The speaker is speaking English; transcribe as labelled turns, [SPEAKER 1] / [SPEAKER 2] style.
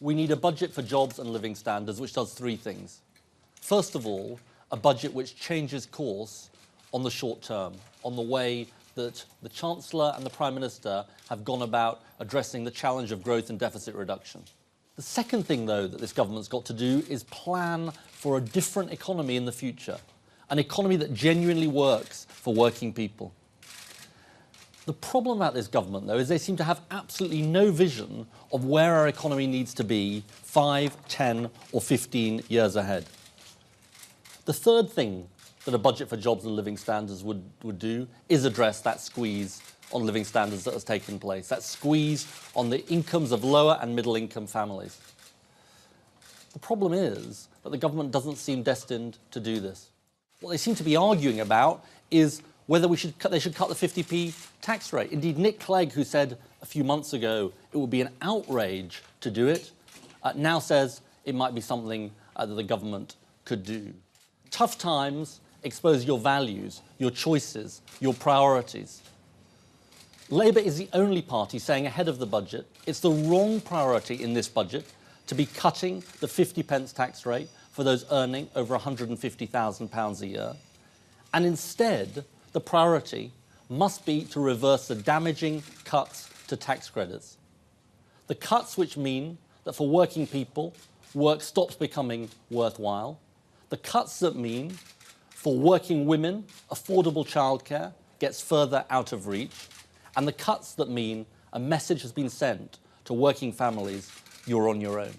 [SPEAKER 1] We need a budget for jobs and living standards which does three things. First of all, a budget which changes course on the short term, on the way that the Chancellor and the Prime Minister have gone about addressing the challenge of growth and deficit reduction. The second thing, though, that this government's got to do is plan for a different economy in the future, an economy that genuinely works for working people. The problem about this government, though, is they seem to have absolutely no vision of where our economy needs to be 5, 10 or 15 years ahead. The third thing that a budget for jobs and living standards would do is address that squeeze on living standards that has taken place, that squeeze on the incomes of lower and middle income families. The problem is that the government doesn't seem destined to do this. What they seem to be arguing about is whether they should cut the 50p tax rate. Indeed, Nick Clegg, who said a few months ago it would be an outrage to do it, now says it might be something that the government could do. Tough times expose your values, your choices, your priorities. Labour is the only party saying ahead of the budget it's the wrong priority in this budget to be cutting the 50p tax rate for those earning over £150,000 a year. And instead, the priority must be to reverse the damaging cuts to tax credits. The cuts which mean that for working people, work stops becoming worthwhile. The cuts that mean for working women, affordable childcare gets further out of reach. And the cuts that mean a message has been sent to working families, you're on your own.